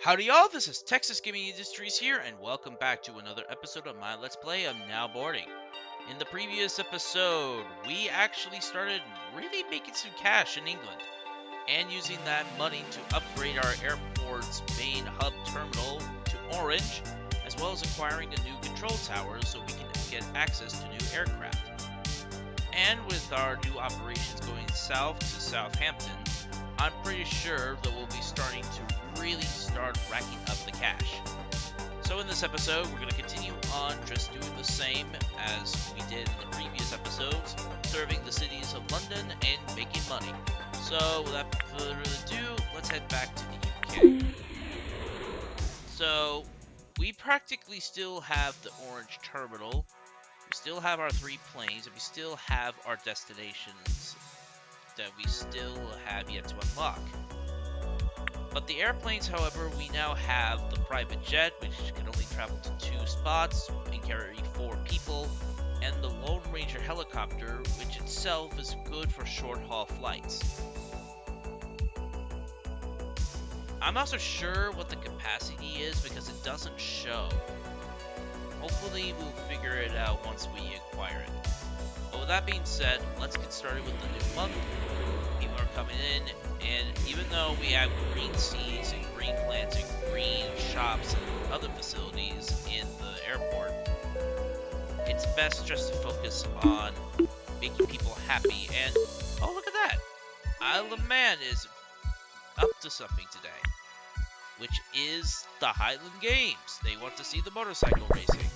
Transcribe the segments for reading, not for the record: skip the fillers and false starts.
Howdy y'all, this is Texas Gaming Industries here, and welcome back to another episode of my Let's Play of Now Boarding. In the previous episode, we actually started really making some cash in England, and using that money to upgrade our airport's main hub terminal to Orange, as well as acquiring a new control tower so we can get access to new aircraft. And with our new operations going south to Southampton, I'm pretty sure that we'll be starting to really start racking up the cash. So in this episode, we're going to continue on just doing the same as we did in the previous episodes, serving the cities of London and making money. So without further ado, let's head back to the UK. So we practically still have the Orange Terminal, we still have our 3 planes, and we still have our destinations that we still have yet to unlock. But the airplanes, however, we now have the private jet, which can only travel to 2 spots and carry 4 people, and the Lone Ranger helicopter, which itself is good for short-haul flights. I'm not so sure what the capacity is because it doesn't show. Hopefully we'll figure it out once we acquire it. But with that being said, let's get started with the new month. People are coming in, and even though we have green seas and green plants and green shops and other facilities in the airport, it's best just to focus on making people happy. And oh, look at that! Isle of Man is up to something today, which is the Highland Games. They want to see the motorcycle racing,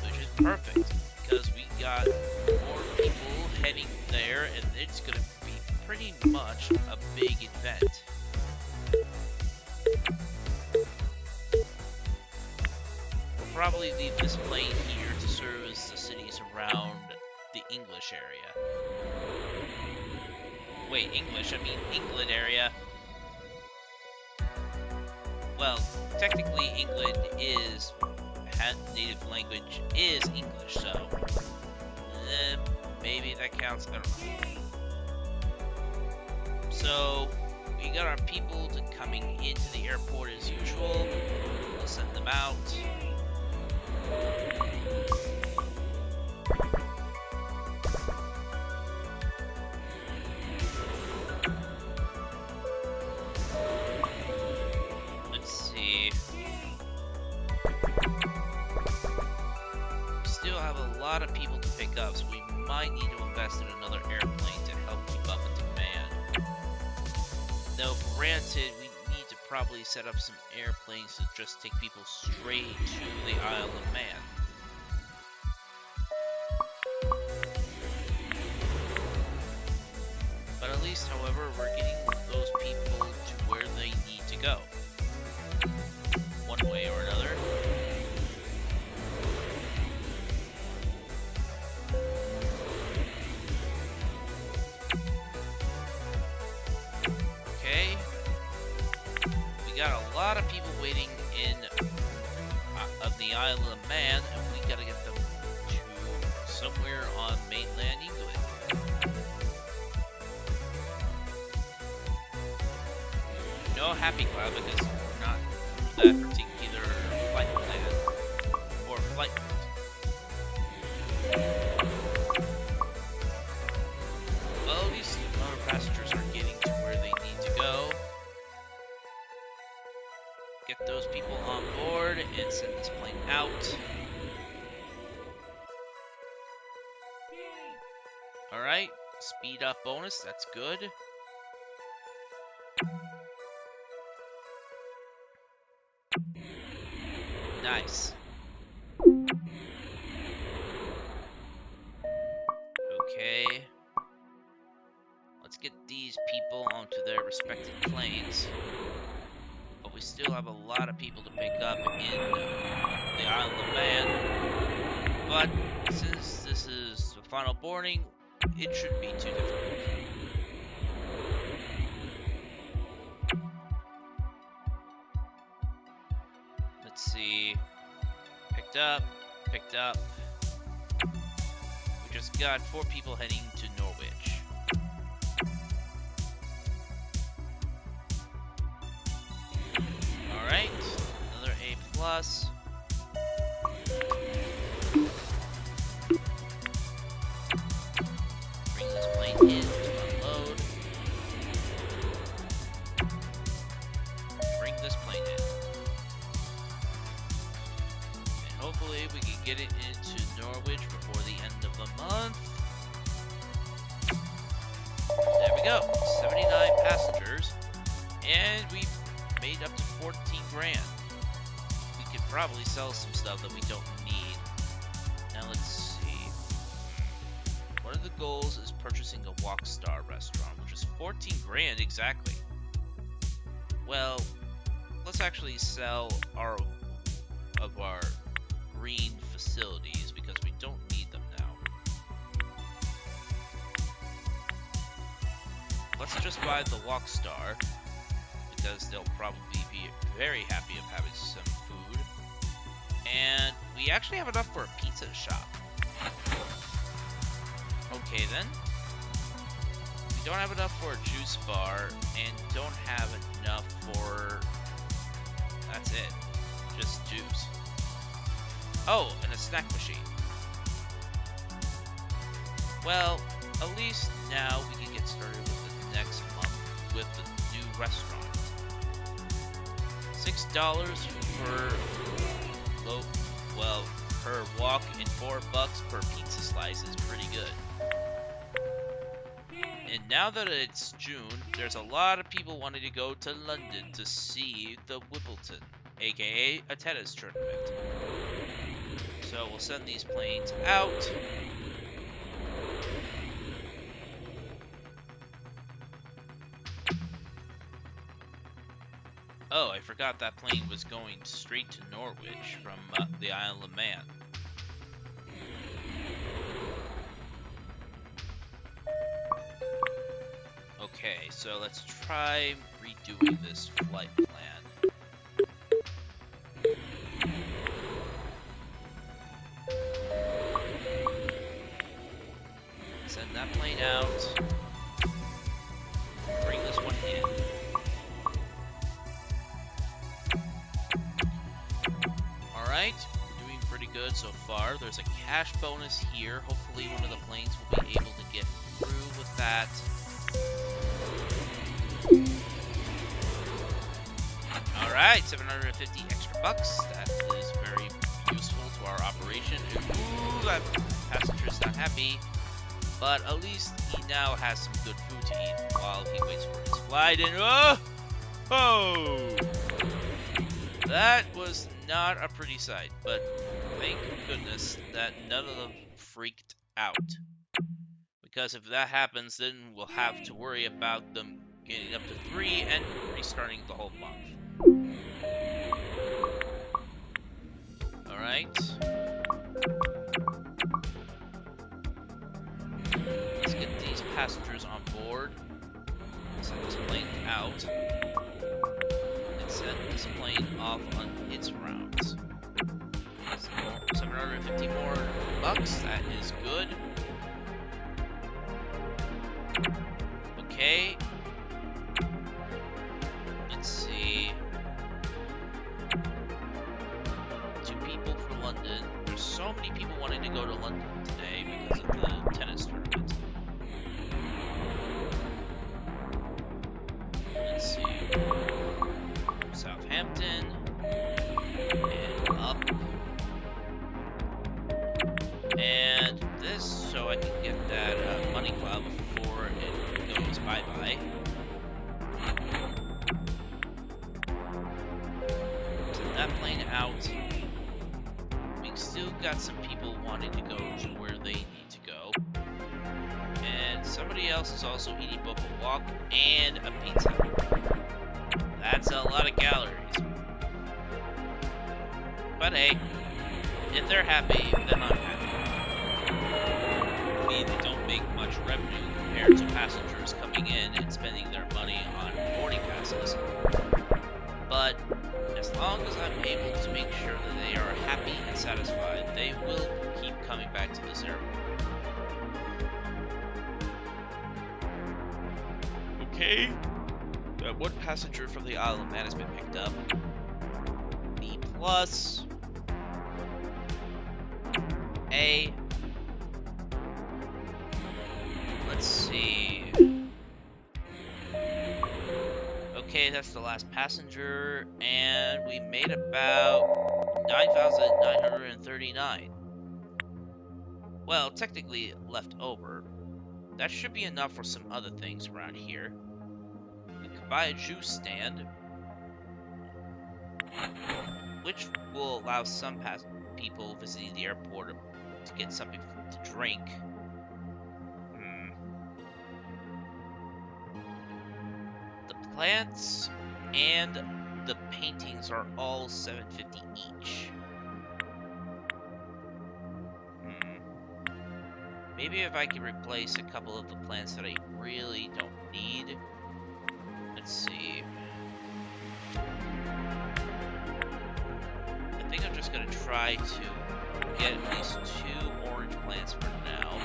which is perfect because we got more people heading there, and it's going to be pretty much a big event. We'll probably leave this plane here to service the cities around the English area. Wait, English? I mean England area. Well, technically England is native language is English, so maybe that counts. I don't know. So we got our people coming into the airport as usual. We'll send them out. Let's see. We still have a lot of people to pick up, so we might need to invest in another airplane to help keep up with demand. Though granted, we need to probably set up some airplanes to just take people straight to the Isle of Man. But at least, however, we're getting those people to where they need to go, one way or another. Okay, we got a lot of people waiting in of the Isle of Man, and we gotta get them to somewhere on mainland England. No happy cloud because we're not through that particular flight plan or flight route. Well, at least our passengers are getting to where they need to go. Get those people on board and send this plane out. Alright, speed up bonus, that's good. Nice. Okay. Let's get these people onto their respective planes. But we still have a lot of people to pick up in the Isle of Man. But since this is the final boarding, it shouldn't be too difficult. Let's see. Picked up. We just got 4 people heading to Norwich. plus. Bring this plane in to unload. Bring this plane in. And hopefully we can get it into Norwich before the end of the month. There we go, 79 passengers, and we've made up to 14 grand. We could probably sell some stuff that we don't need. Now let's see. One of the goals is purchasing a Walkstar restaurant, which is 14 grand exactly. Well, let's actually sell our green facilities because we don't need them now. Let's just buy the Walkstar because they'll probably be very happy of having some food. And we actually have enough for a pizza shop. Okay then. We don't have enough for a juice bar and don't have enough for... That's it. Just juice. Oh, and a snack machine. Well, at least now we can get started with the next month with the new restaurant. $6 per walk and $4 per pizza slice is pretty good. And now that it's June, there's a lot of people wanting to go to London to see the Wimbledon, aka a tennis tournament. So we'll send these planes out. Oh, I forgot that plane was going straight to Norwich from the Isle of Man. Okay, so let's try redoing this flight plan. Send that plane out. Bring this one in. Alright, we're doing pretty good so far. There's a cash bonus here. Hopefully one of the planes will be able to get through with that. Alright, 750 extra bucks. That is very useful to our operation. Ooh, that passenger's not happy. But at least he now has some good food to eat while he waits for his flight. And oh! That was not a pretty sight, but thank goodness that none of them freaked out. Because if that happens, then we'll have to worry about them getting up to 3 and restarting the whole month. Alright. Let's get these passengers on board. Send this plane out. And send this plane off on its rounds. 750 more bucks, that is good. Okay. Let's see. 2 people for London. There's so many people wanting to go to London today because of the tennis tournament. Let's see. Southampton. And up. And this, so I can get that money club before it goes bye-bye. Send that plane out. We still got some people wanting to go to where they need to go. And somebody else is also eating both a walk and a pizza. That's a lot of calories. But hey, if they're happy, then I'm happy. I mean, they don't make much revenue compared to passengers coming in and spending their money on boarding passes. But as long as I'm able to make sure that they are happy and satisfied, they will keep coming back to this airport. Okay. One passenger from the Isle of Man has been picked up. B plus A. Let's see. Okay, that's the last passenger, and we made about 9,939. Well, technically left over. That should be enough for some other things around here. We could buy a juice stand, which will allow some people visiting the airport to get something to drink. The plants and the paintings are all $750 each. Maybe if I can replace a couple of the plants that I really don't need. Let's see. I think I'm just gonna try to get at least 2 orange plants for now.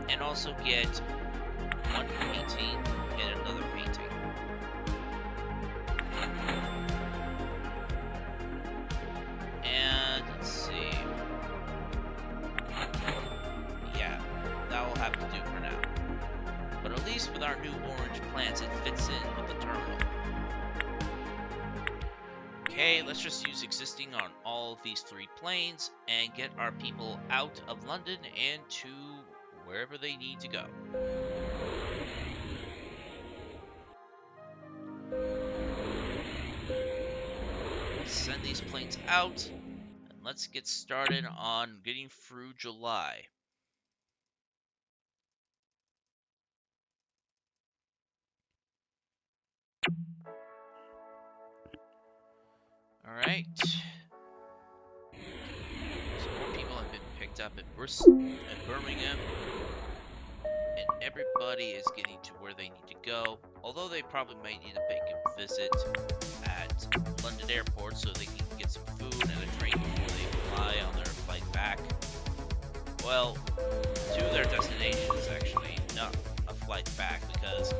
And also get 1 painting and another painting. And let's see. Yeah, that will have to do for now. But at least with our new orange plants, it fits in with the terminal. Okay, let's just use existing on all of these 3 planes and get our people out of London and to wherever they need to go. Let's send these planes out, and let's get started on getting through July. Alright. Some more people have been picked up at Birmingham. And everybody is getting to where they need to go. Although they probably might need to make a visit at London Airport so they can get some food and a drink before they fly on their flight back. Well, to their destinations actually, not a flight back, because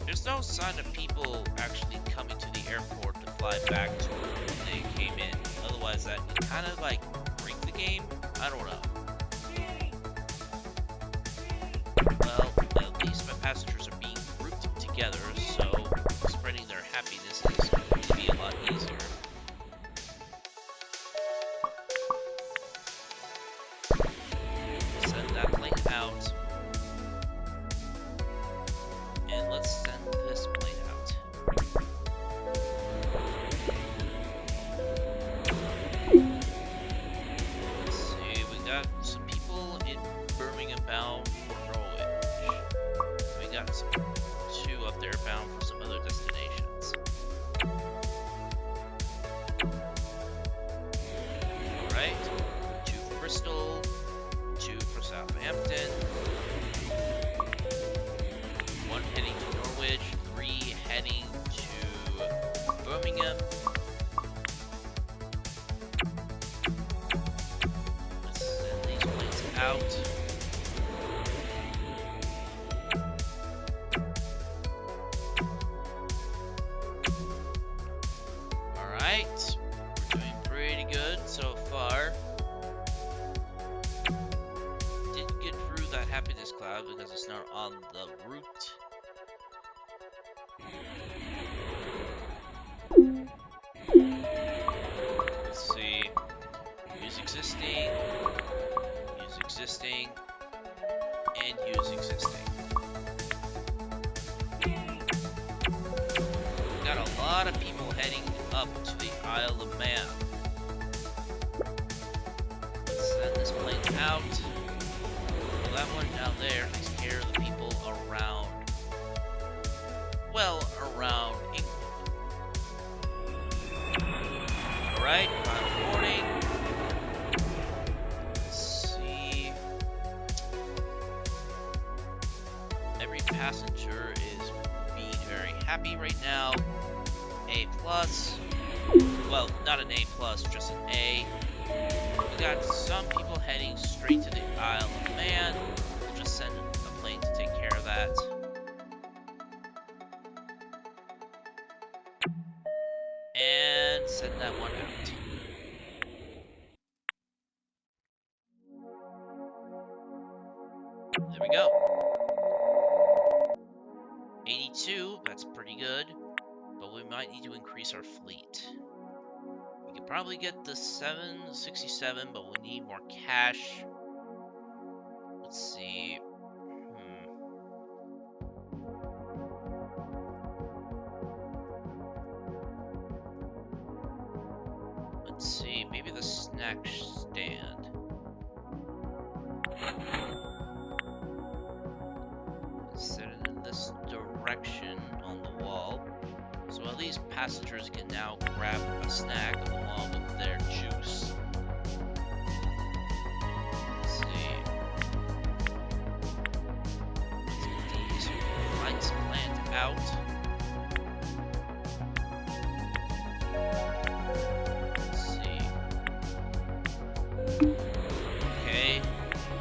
there's no sign of people actually coming to the airport to fly back to when they came in. Otherwise, that would kind of like break the game. I don't know. Well, at least my passengers are being grouped together, so spreading their happiness is going to be a lot easier. Send that plane out. And let's send this plane out. Let's see, we got some people in Birmingham bound for Norwich. We got some 2 up there bound for some other destinations. Alright, 2 for Bristol, 2 for Southampton, 1 heading to Norwich, 3 heading to Birmingham. Let's send these planes out. Alright, we're doing pretty good so far. Didn't get through that happiness cloud because it's not on the route. Let's see. Use existing, and use existing. We got a lot of people heading up to the Isle of Man. Let's send this plane out. Well, that one down there takes care of the people around, well, around England. Alright, final warning. Let's see. Every passenger is being very happy right now. A+. Well, not an A+, just an A. We got some people heading straight to the Isle of Man. We'll just send a plane to take care of that. Send that one out. There we go. 82, that's pretty good. But we might need to increase our fleet. We could probably get the 767, but we need more cash. Let's see. Let's see, maybe the snack stand. Set it in this direction on the wall. So at least passengers can now grab a snack along with their juice. Let's see. Let's get these flights planned out.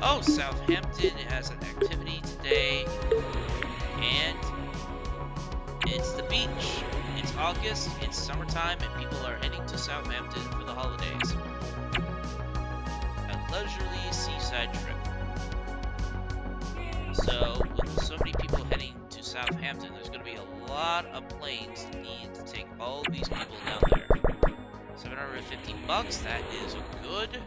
Oh, Southampton has an activity today, and it's the beach. It's August, it's summertime, and people are heading to Southampton for the holidays. A leisurely seaside trip. So, with so many people heading to Southampton, there's going to be a lot of planes needed to take all these people down there. 750 bucks, that is good.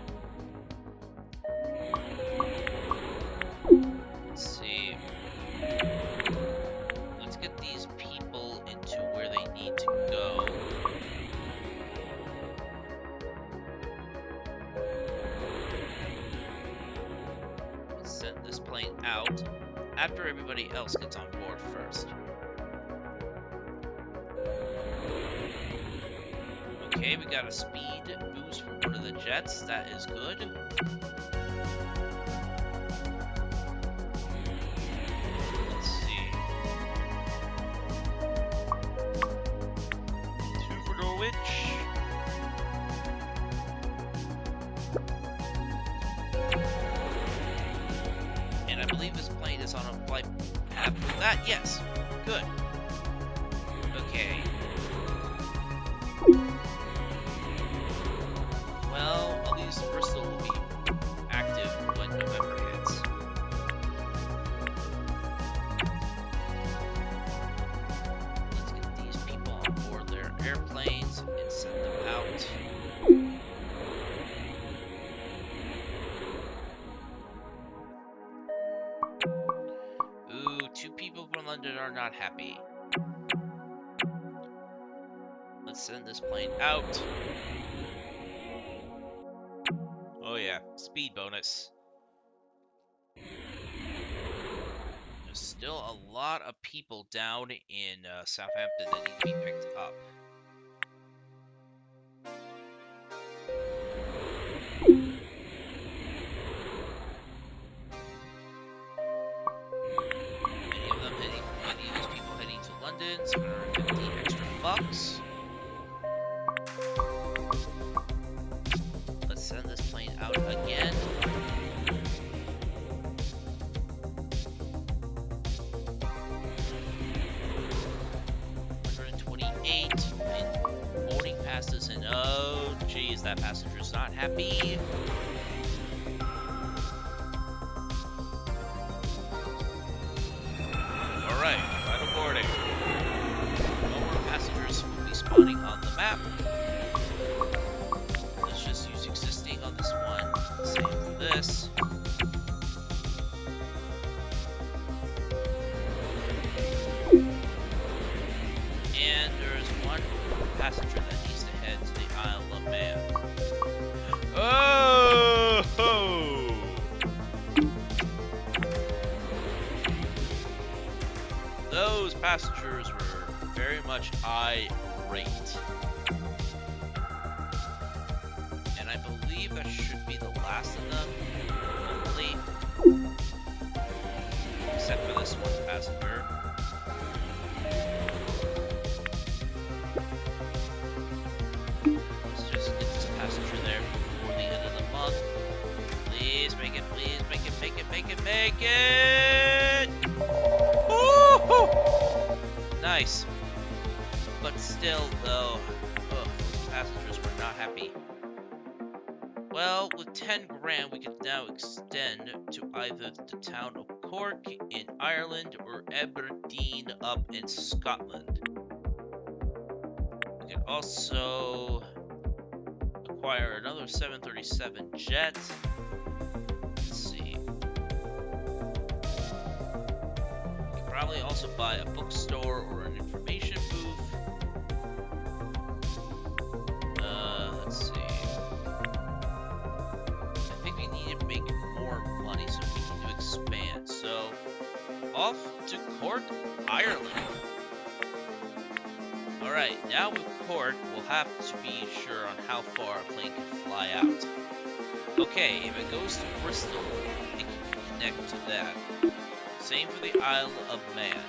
After everybody else gets on board first. Okay, we got a speed boost from one of the jets. That is good. Let's see. 2 for Norwich. And I believe this plane is on a flight path for that. Yes. Good. Okay. Well, at least Bristol will be active when November hits. Let's get these people on board their airplanes and send them out. Ooh, 2 people from London are not happy. Let's send this plane out. Oh yeah, speed bonus. There's still a lot of people down in Southampton that need to be picked up. Many of these people heading to London, 750 extra bucks. Let's send this plane out again. And boarding passes, and oh geez, that passenger's not happy. Alright, final boarding. No more passengers will be spawning on the map. Let's just use existing on this one. Same for this. And there's one passenger that needs to head to the Isle of Man. Oh! Those passengers were very much irate. And I believe that should be the last of them, hopefully. Except for this one passenger. Let's just get this passenger there before the end of the month. Please make it, please make it, make it, make it, make it! Woo-hoo! Nice. But still, though, those passengers happy. Well, with 10 grand, we can now extend to either the town of Cork in Ireland or Aberdeen up in Scotland. We can also acquire another 737 jet. Let's see. We can probably also buy a bookstore or an information booth. Let's see. I think we need to make more money so we can expand. So, off to Cork, Ireland. Alright, now with Cork, we'll have to be sure on how far a plane can fly out. Okay, if it goes to Bristol, it can connect to that. Same for the Isle of Man.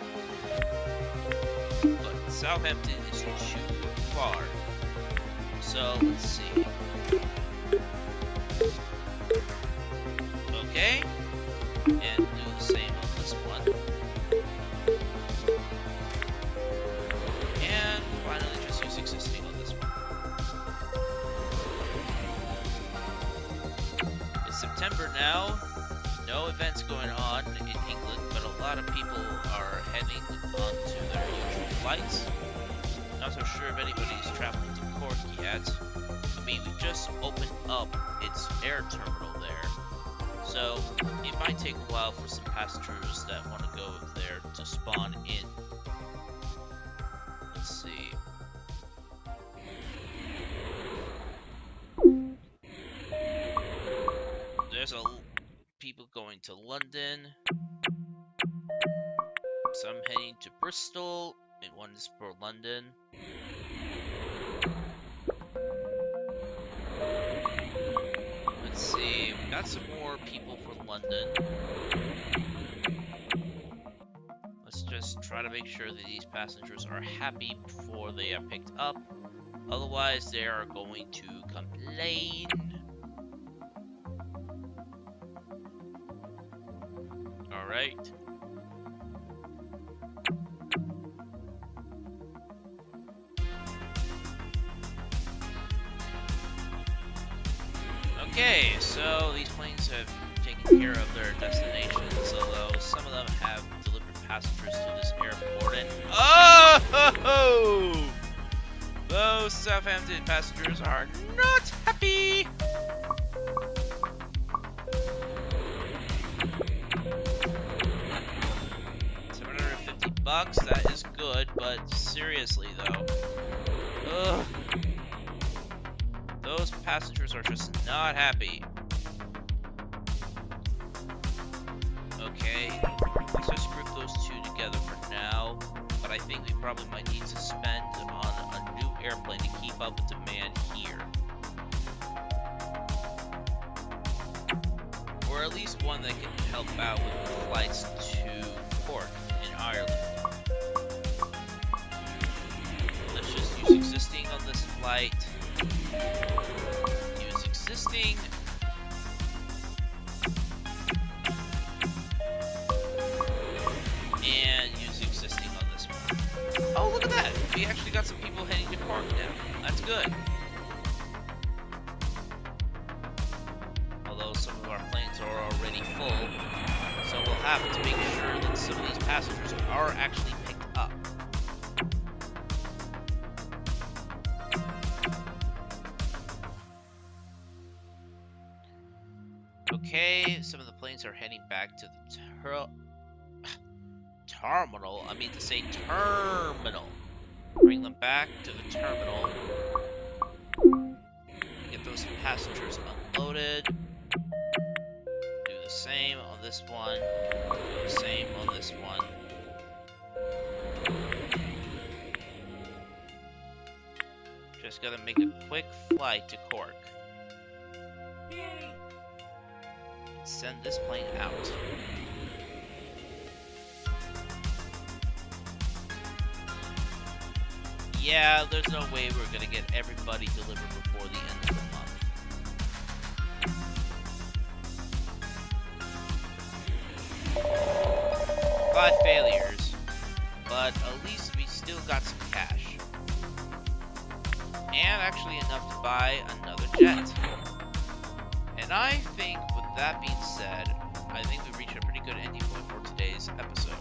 But Southampton is too far. So, let's see. Okay, and do the same on this one. And finally just use existing on this one. It's September now, no events going on in England, but a lot of people are heading on to their usual flights. Not so sure if anybody's traveling to Cork yet. I mean, we just opened up its air terminal there. So, it might take a while for some passengers that want to go there to spawn in. Let's see. There's people going to London. Some heading to Bristol, and one is for London. Let's see, we got some more people for London. Let's just try to make sure that these passengers are happy before they are picked up. Otherwise, they are going to complain. Alright. Okay, so these planes have taken care of their destinations, although some of them have delivered passengers to this airport, and oh! Those Southampton passengers are not happy! $750, that is good, but seriously though. Ugh. Those passengers are just not happy. Okay, let's just group those two together for now. But I think we probably might need to spend on a new airplane to keep up with demand here. Or at least one that can help out with flights to Cork in Ireland. Let's just use existing on this flight. Use existing. And use existing on this one. Oh, look at that! We actually got some people heading to Cork now. That's good. Although some of our planes are already full, so we'll have to make sure that some of these passengers are actually picked up. Okay, some of the planes are heading back to the terminal. I mean to say terminal. Bring them back to the terminal. Get those passengers unloaded. Do the same on this one. Do the same on this one. Just gotta make a quick flight to Cork. Send this plane out. Yeah, there's no way we're gonna get everybody delivered before the end of the month. 5 failures, but at least we still got some cash. and actually enough to buy another jet. And I think with that being said, I think we reached a pretty good ending point for today's episode.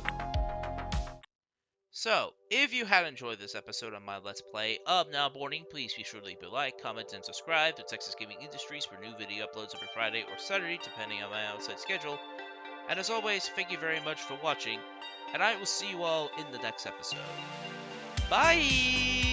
So, if you had enjoyed this episode of my Let's Play of Now Boarding, please be sure to leave a like, comment, and subscribe to Texas Gaming Industries for new video uploads every Friday or Saturday, depending on my outside schedule. And as always, thank you very much for watching, and I will see you all in the next episode. Bye!